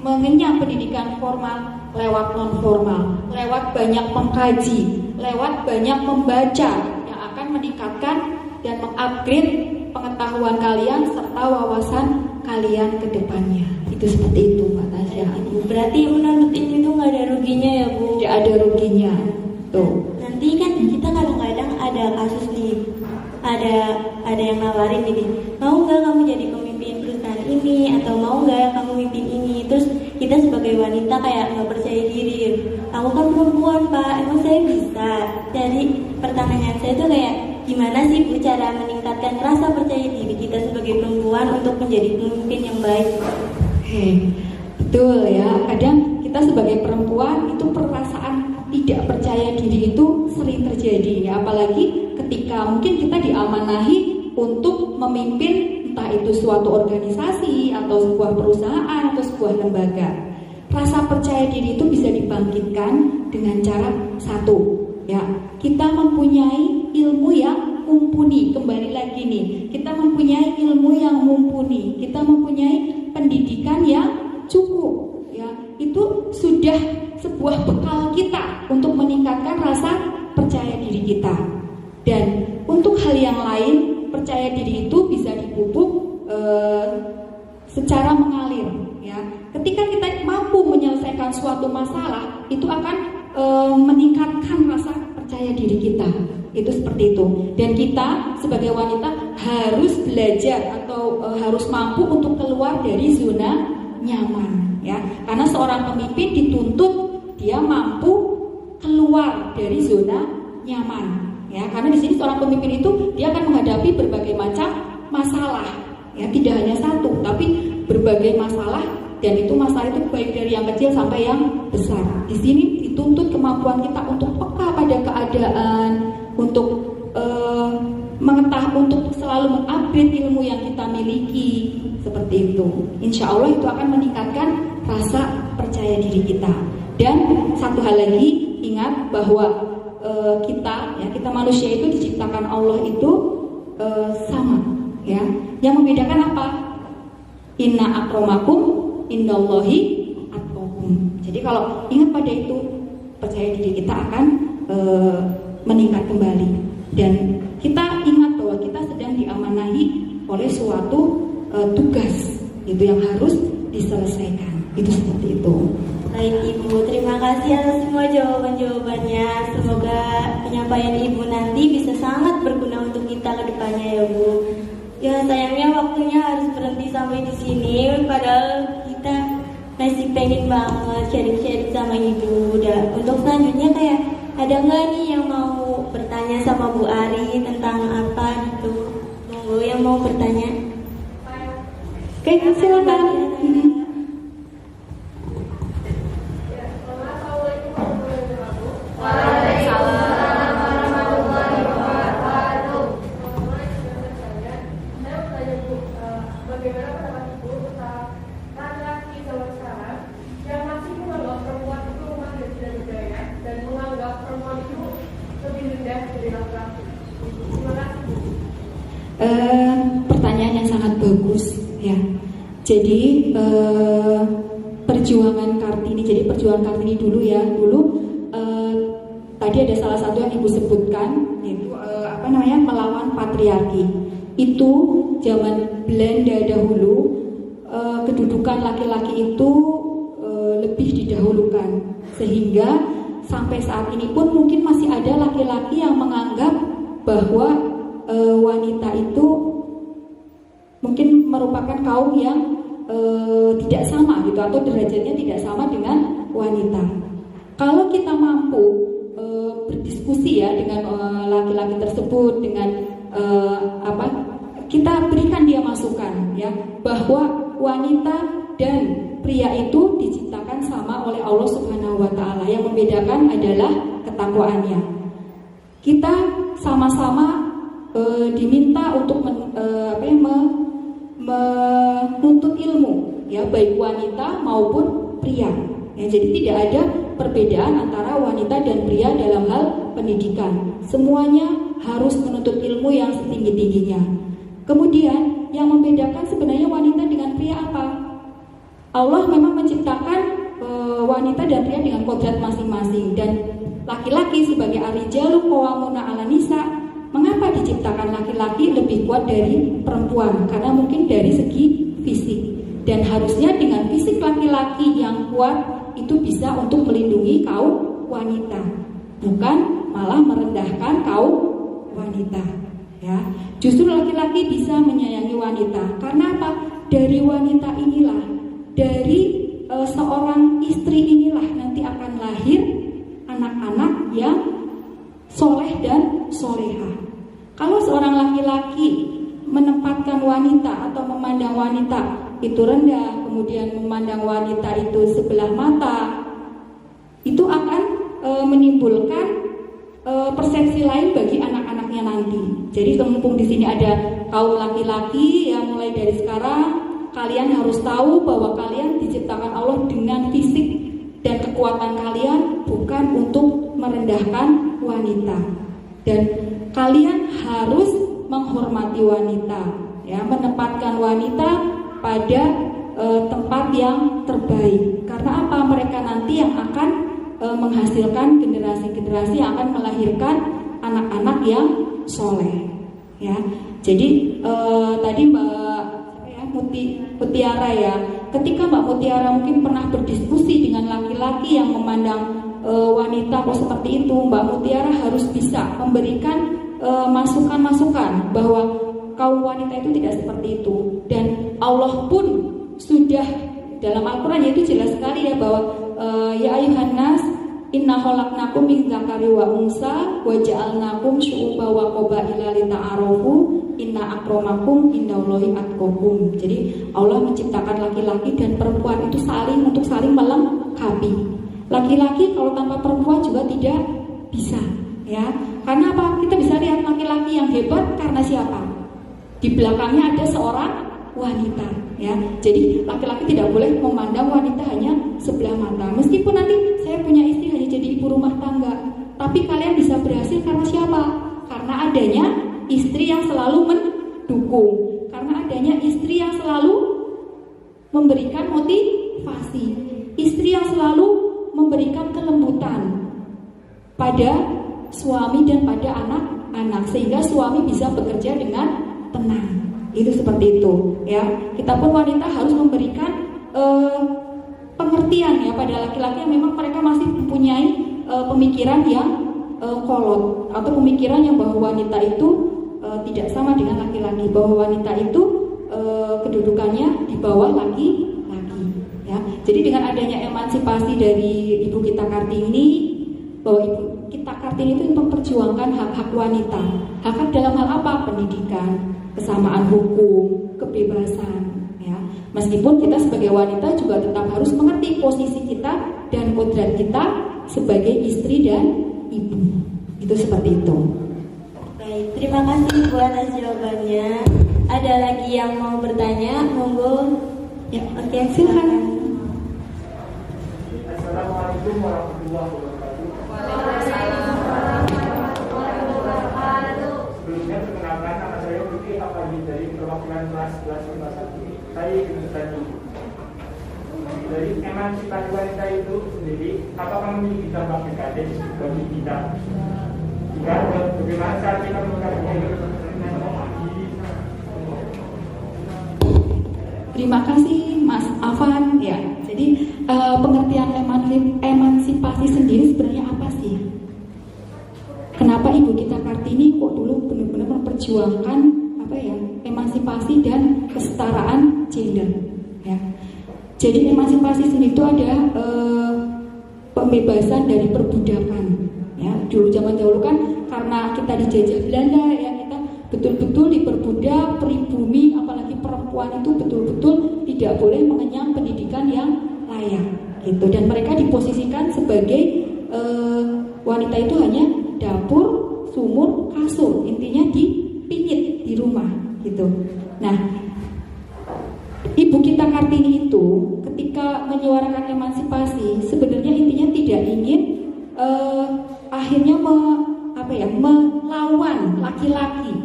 Speaker 4: mengenyam pendidikan formal, lewat non formal, lewat banyak mengkaji, lewat banyak membaca yang akan meningkatkan dan mengupgrade pengetahuan kalian serta wawasan kalian ke depannya. Itu seperti itu Mbak Tasya.
Speaker 2: Berarti menurut Ibu itu nggak ada ruginya ya Bu?
Speaker 4: Tidak ada ruginya. Tuh.
Speaker 2: Nanti kan kita kadang-kadang ada kasus nih, ada yang nawarin gini, mau nggak kamu jadi pemimpin perusahaan ini atau mau nggak kamu mimpin ini? Terus kita sebagai wanita kayak nggak percaya diri, aku kan perempuan Pak, emang saya bisa? Jadi pertanyaan saya tuh kayak gimana sih Bu cara meningkatkan rasa percaya diri kita sebagai perempuan untuk menjadi pemimpin yang baik?
Speaker 4: Betul ya, kadang kita sebagai perempuan itu perasaan tidak percaya diri itu sering terjadi ya, apalagi ketika mungkin kita diamanahi untuk memimpin entah itu suatu organisasi atau sebuah perusahaan atau sebuah lembaga. Rasa percaya diri itu bisa dibangkitkan dengan cara satu, ya, kita mempunyai ilmu yang mumpuni. Kembali lagi nih, kita mempunyai ilmu yang mumpuni, kita mempunyai pendidikan yang cukup, ya, itu sudah sebuah bekal kita untuk meningkatkan rasa percaya diri kita. Dan untuk hal yang lain, percaya diri itu bisa dipupuk secara mengalir, ya. Ketika kita mampu menyelesaikan menyelesaikan suatu masalah itu akan meningkatkan rasa percaya diri kita. Itu seperti itu. Dan kita sebagai wanita harus belajar atau harus mampu untuk keluar dari zona nyaman, ya. Karena seorang pemimpin dituntut dia mampu keluar dari zona nyaman, ya. Karena di sini seorang pemimpin itu dia akan menghadapi berbagai macam masalah, ya. Tidak hanya satu, tapi berbagai masalah, dan itu masalah itu baik dari yang kecil sampai yang besar. Di sini dituntut kemampuan kita untuk peka pada keadaan, untuk untuk selalu mengupgrade ilmu yang kita miliki, seperti itu. Insya Allah itu akan meningkatkan rasa percaya diri kita. Dan satu hal lagi, ingat bahwa kita manusia itu diciptakan Allah itu sama, ya. Yang membedakan apa? Inna akramakum indallahi atqakum. Jadi kalau ingat pada itu, percaya diri kita akan meningkat kembali. Dan kita ingat bahwa kita sedang diamanahi oleh suatu tugas itu yang harus diselesaikan. Itu seperti itu.
Speaker 2: Baik Ibu, terima kasih atas semua jawaban-jawabannya. Semoga penyampaian Ibu nanti bisa sangat berguna untuk kita ke depannya ya Bu. Ya sayangnya waktunya harus berhenti sampai di sini. Padahal kita masih pengen banget sharing-sharing sama Ibu. Dan untuk selanjutnya kayak ada nggak nih yang mau bertanya sama Bu Ari tentang apa gitu? Monggo yang mau bertanya. Oke, silakan.
Speaker 4: Pertanyaan yang sangat bagus, ya. Jadi perjuangan Kartini. Jadi perjuangan Kartini dulu ya. Dulu tadi ada salah satu yang Ibu sebutkan, yaitu melawan patriarki. Itu zaman Belanda dahulu, kedudukan laki-laki itu lebih didahulukan, sehingga sampai saat ini pun mungkin masih ada laki-laki yang menganggap bahwa wanita itu mungkin merupakan kaum yang tidak sama gitu, atau derajatnya tidak sama dengan wanita. Kalau kita mampu berdiskusi ya dengan laki-laki tersebut, dengan kita berikan dia masukan ya, bahwa wanita dan pria itu diciptakan sama oleh Allah Subhanahu wa Ta'ala. Yang membedakan adalah ketakwaannya. Kita sama-sama diminta untuk menuntut ilmu, ya, baik wanita maupun pria. Ya, jadi tidak ada perbedaan antara wanita dan pria dalam hal pendidikan. Semuanya harus menuntut ilmu yang setinggi-tingginya. Kemudian yang membedakan sebenarnya wanita dengan pria apa? Allah memang menciptakan wanita dan pria dengan kodrat masing-masing, dan laki-laki sebagai ar-rijalu qawwamuna 'alan nisa. Mengapa diciptakan laki-laki lebih kuat dari perempuan? Karena mungkin dari segi fisik, dan harusnya dengan fisik laki-laki yang kuat itu bisa untuk melindungi kaum wanita, bukan malah merendahkan kaum wanita. Ya, justru laki-laki bisa menyayangi wanita. Karena apa? Dari wanita inilah, dari seorang istri inilah nanti akan lahir anak-anak yang soleh dan soleha. Kalau seorang laki-laki menempatkan wanita atau memandang wanita itu rendah, kemudian memandang wanita itu sebelah mata, itu akan menimbulkan persepsi lain bagi anak-anaknya nanti. Jadi mumpung di sini ada kaum laki-laki, ya, mulai dari sekarang kalian harus tahu bahwa kalian diciptakan Allah dengan fisik dan kekuatan kalian, bukan untuk merendahkan wanita. Dan kalian harus menghormati wanita, ya, menempatkan wanita pada tempat yang terbaik. Karena apa? Mereka nanti yang akan menghasilkan generasi-generasi yang akan melahirkan anak-anak yang soleh. Ya, jadi tadi Mbak Mutiara ya, ketika Mbak Mutiara mungkin pernah berdiskusi dengan laki-laki yang memandang wanita kok seperti itu, Mbak Mutiara harus bisa memberikan masukan-masukan bahwa kaum wanita itu tidak seperti itu. Dan Allah pun sudah dalam Al-Quran itu jelas sekali ya bahwa ya ayuhan nas inna khalaqnakum min dzakari wa unsa wa ja'alnakum syu'uban wa qabaila lita'arafu inna akramakum indallahi atqakum. Jadi Allah menciptakan laki-laki dan perempuan itu untuk saling melengkapi. Laki-laki kalau tanpa perempuan juga tidak bisa, ya. Karena apa? Kita bisa lihat laki-laki yang hebat karena siapa? Di belakangnya ada seorang wanita, ya. Jadi laki-laki tidak boleh memandang wanita hanya sebelah mata. Meskipun nanti saya punya istri hanya jadi ibu rumah tangga, tapi kalian bisa berhasil karena siapa? Karena adanya istri yang selalu mendukung, karena adanya istri yang selalu memberikan motivasi, istri yang selalu memberikan kelembutan pada suami dan pada anak-anak, sehingga suami bisa bekerja dengan tenang. Itu seperti itu, ya. Kita pun wanita harus memberikan pengertian ya pada laki-laki yang memang mereka masih mempunyai pemikiran yang kolot, atau pemikiran yang bahwa wanita itu tidak sama dengan laki-laki, bahwa wanita itu kedudukannya di bawah laki-laki, ya. Jadi dengan adanya emansipasi dari Ibu Kita Kartini, bahwa Ibu Kita Kartini itu memperjuangkan hak-hak wanita. Hak-hak dalam hal apa? Pendidikan, kesamaan hukum, kebebasan, ya. Meskipun kita sebagai wanita juga tetap harus mengerti posisi kita dan kodrat kita sebagai istri dan ibu. Itu seperti itu.
Speaker 2: Baik, terima kasih Bu atas jawabannya. Ada lagi yang mau bertanya? Monggo. Ya, oke, silakan.
Speaker 5: Assalamualaikum warahmatullahi wabarakatuh. Sebelumnya perkenalkan, nama saya Budi Afandi dari perwakilan kelas 1151. Saya ingin bertanya, dari emansipasi wanita itu sendiri, apakah memiliki dampak negatif bagi kita? Jika bagaimana cara kita mengatasinya?
Speaker 4: Terima kasih Mas Afan, ya. Jadi pengertian emansipasi sendiri sebenarnya apa sih? Kenapa Ibu Kita Kartini kok dulu benar-benar memperjuangkan emansipasi dan kesetaraan gender, ya. Jadi emansipasi sendiri itu ada pembebasan dari perbudakan, ya. Dulu zaman dahulu kan karena kita dijajah Belanda, ya, kita betul-betul diperbudak, pribumi, apalagi perempuan itu betul-betul tidak boleh mengenyam pendidikan yang layak, gitu. Dan mereka diposisikan sebagai wanita itu hanya dapur, sumur, kasur, intinya dipijit di rumah, gitu. Nah, Ibu Kita Kartini itu ketika menyuarakan emansipasi sebenarnya intinya tidak ingin akhirnya melawan laki-laki,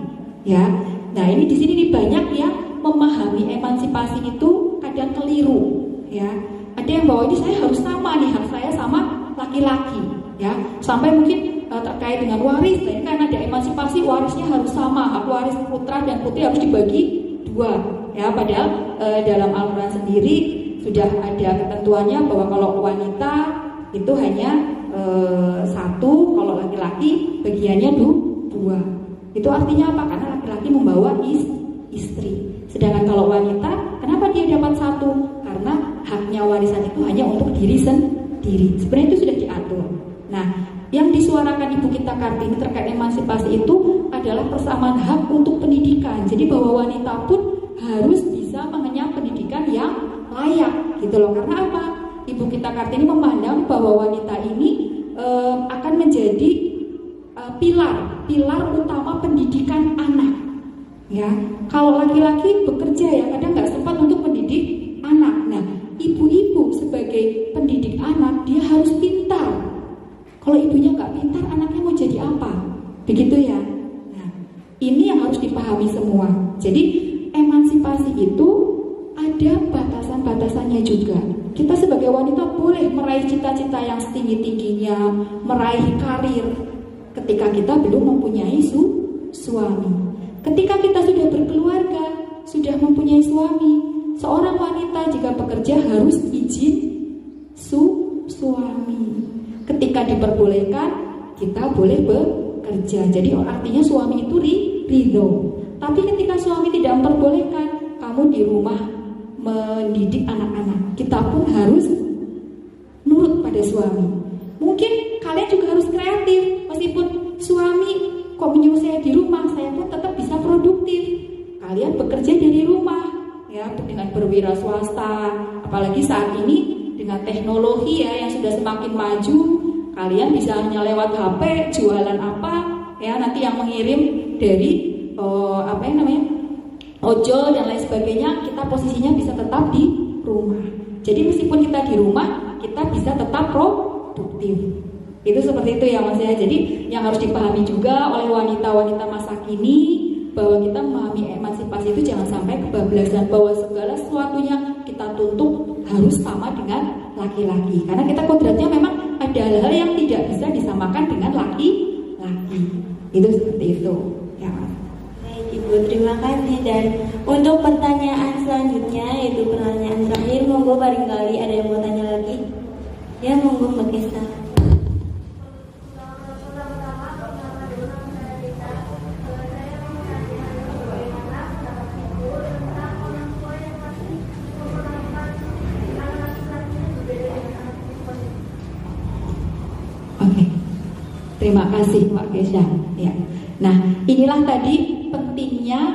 Speaker 4: ya. Nah, ini di sini nih banyak yang memahami emansipasi itu kadang keliru, ya. Ada yang bahwa ini saya harus sama nih, hak saya sama laki-laki, ya. Sampai mungkin terkait dengan waris, ini kan ada emansipasi, warisnya harus sama, hak waris putra dan putri harus dibagi dua, ya. Padahal dalam Al-Quran sendiri sudah ada ketentuannya bahwa kalau wanita itu hanya satu, kalau laki-laki bagiannya dua. Itu artinya apa? Karena laki-laki membawa istri. Sedangkan kalau wanita, kenapa dia dapat satu? Karena haknya warisan itu hanya untuk diri sendiri. Sebenarnya itu sudah diatur. Nah, yang disuarakan Ibu Kita Kartini terkait emansipasi itu adalah persamaan hak untuk pendidikan. Jadi bahwa wanita pun harus bisa mengenyam pendidikan yang layak, gitu loh. Karena apa? Ibu Kita Kartini memandang bahwa wanita ini akan menjadi pilar utama pendidikan anak, ya. Kalau laki-laki bekerja, ya, kadang nggak sempat untuk mendidik anak. Nah, ibu-ibu sebagai pendidik anak dia harus pintar. Kalau ibunya nggak pintar, anaknya mau jadi apa? Begitu, ya. Nah, ini yang harus dipahami semua. Jadi emansipasi itu ada batasan-batasannya juga. Kita sebagai wanita boleh meraih cita-cita yang setinggi-tingginya, meraih karir ketika kita belum mempunyai suami. Ketika kita sudah berkeluarga, sudah mempunyai suami, seorang wanita jika bekerja harus izin suami. Ketika diperbolehkan, kita boleh bekerja. Jadi artinya suami itu ridho. Tapi ketika suami tidak memperbolehkan, kamu di rumah mendidik anak-anak, kita pun harus nurut pada suami. Mungkin kalian juga harus kreatif. Meskipun suami kok menyuruh saya di rumah, saya pun tetap bisa produktif. Kalian bekerja dari rumah, ya, dengan berwira swasta. Apalagi saat ini dengan teknologi ya yang sudah semakin maju, kalian bisa hanya lewat HP jualan apa, ya, nanti yang mengirim dari ojol dan lain sebagainya. Kita posisinya bisa tetap di rumah. Jadi meskipun kita di rumah, kita bisa tetap produktif. Itu seperti itu ya Mas ya. Jadi yang harus dipahami juga oleh wanita-wanita masa kini, bahwa kita memahami emansipasi itu jangan sampai kebablasan, bahwa segala sesuatunya kita tuntut harus sama dengan laki-laki. Karena kita kodratnya memang ada hal-hal yang tidak bisa disamakan dengan laki-laki. Itu seperti itu ya Mas.
Speaker 2: Baik Ibu, terima kasih. Dan untuk pertanyaan selanjutnya, yaitu pertanyaan terakhir, monggo barangkali ada yang mau tanya lagi. Ya, monggo Mbak Kesa.
Speaker 4: Oke, terima kasih Mbak Kesha. Ya. Nah, inilah tadi pentingnya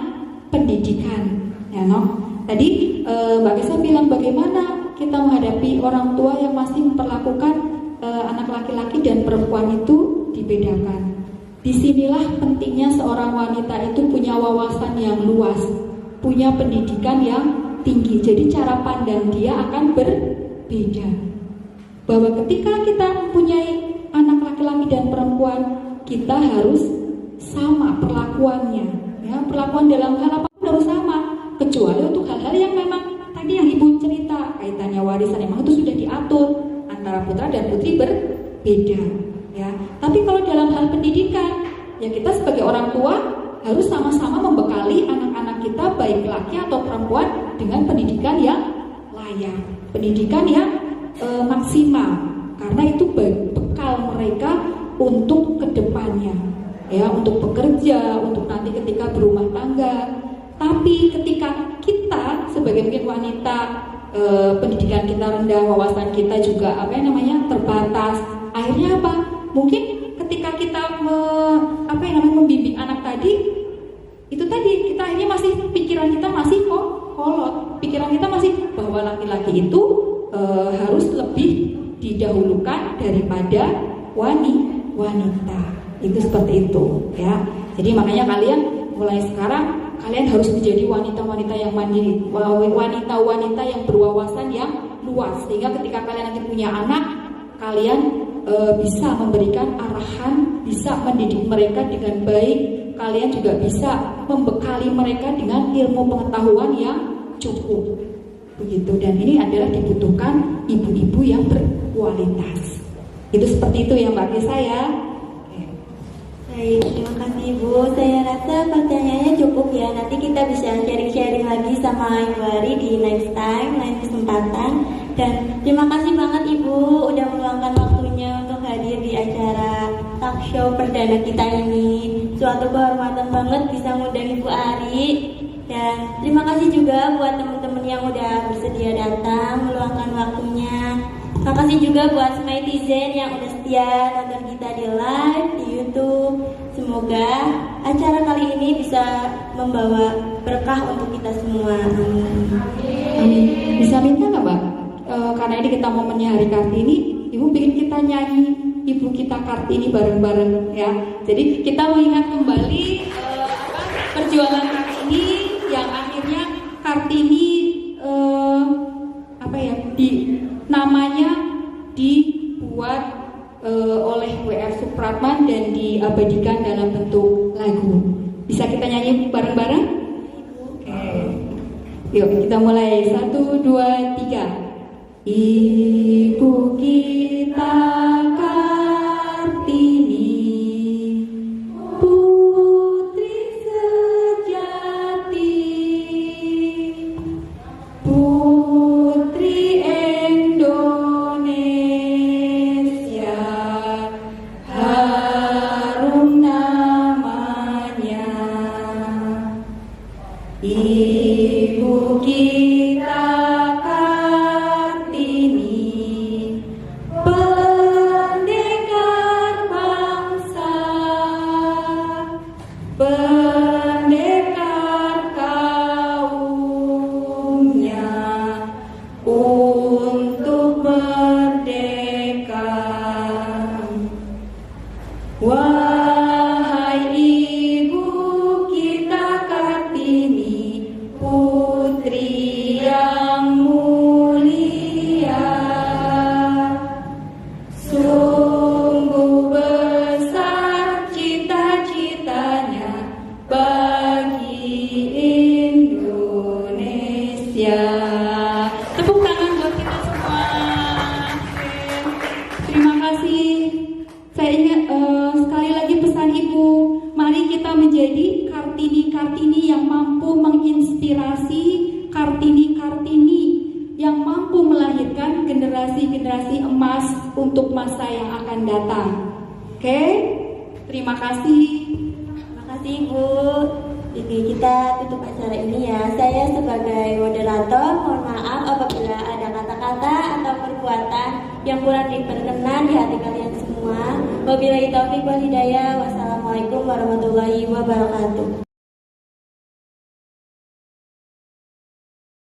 Speaker 4: pendidikan, ya no. Tadi Mbak Kesha bilang bagaimana kita menghadapi orang tua yang masih memperlakukan anak laki-laki dan perempuan itu dibedakan. Disinilah pentingnya seorang wanita itu punya wawasan yang luas, punya pendidikan yang tinggi. Jadi cara pandang dia akan berbeda. Bahwa ketika kita mempunyai anak laki-laki dan perempuan, kita harus sama perlakuannya, ya, perlakuan dalam hal apapun harus sama, kecuali untuk hal-hal yang memang tadi yang Ibu cerita kaitannya warisan, memang itu sudah diatur antara putra dan putri berbeda, ya. Tapi kalau dalam hal pendidikan, ya kita sebagai orang tua harus sama-sama membekali anak-anak kita, baik laki atau perempuan, dengan pendidikan yang layak, pendidikan yang maksimal, karena itu bekal mereka untuk kedepannya, ya, untuk bekerja, untuk nanti ketika berumah tangga. Tapi ketika kita sebagai mungkin wanita, pendidikan kita rendah, wawasan kita juga terbatas, akhirnya apa? Mungkin ketika kita membimbing anak tadi, itu tadi kita akhirnya pikiran kita masih kolot, pikiran kita masih bahwa laki-laki itu harus lebih didahulukan daripada wanita. Itu seperti itu, ya. Jadi makanya kalian mulai sekarang kalian harus menjadi wanita-wanita yang mandiri, wanita-wanita yang berwawasan yang luas, sehingga ketika kalian nanti punya anak, kalian bisa memberikan arahan, bisa mendidik mereka dengan baik. Kalian juga bisa membekali mereka dengan ilmu pengetahuan yang cukup. Begitu, dan ini adalah dibutuhkan ibu-ibu yang berkualitas. Itu seperti itu ya Mbak Kesa ya.
Speaker 2: Baik, terima kasih Ibu. Saya rasa pertanyaannya cukup ya. Nanti kita bisa sharing-sharing lagi sama Ibu Ari di next time, lain kesempatan. Dan terima kasih banget Ibu udah meluangkan waktunya untuk hadir di acara talk show perdana kita ini. Suatu kehormatan banget bisa ngundang Ibu Ari. Dan terima kasih juga buat teman-teman yang udah bersedia datang meluangkan waktunya. Terima kasih juga buat Smitizen yang udah setia nonton kita di live di YouTube. Semoga acara kali ini bisa membawa berkah untuk kita semua.
Speaker 4: Amin. Bisa minta nggak Mbak? Karena ini kita momennya Hari Kartini, Ibu bikin kita nyanyi Ibu kita Kartini bareng-bareng ya. Jadi kita mengingat kembali perjuangan Kartini yang akhirnya Kartini namanya dibuat oleh W.R. Supratman dan diabadikan dalam bentuk lagu. Bisa kita nyanyi bareng-bareng? Oke. Yuk kita mulai 1, 2, 3. Ibu kita Kartini, putri sejati, kasih. Saya ingat sekali lagi pesan Ibu, mari kita menjadi Kartini-Kartini yang mampu menginspirasi, Kartini-Kartini yang mampu melahirkan generasi-generasi emas untuk masa yang akan datang. Oke? Terima kasih.
Speaker 2: Terima kasih Ibu. Jadi kita tutup acara ini ya. Saya sebagai moderator mohon maaf apabila ada kata-kata atau perbuatan yang kurang diperkenan di hati kalian semua. Wabillahi taufiq wal hidayah. Wassalamualaikum warahmatullahi wabarakatuh.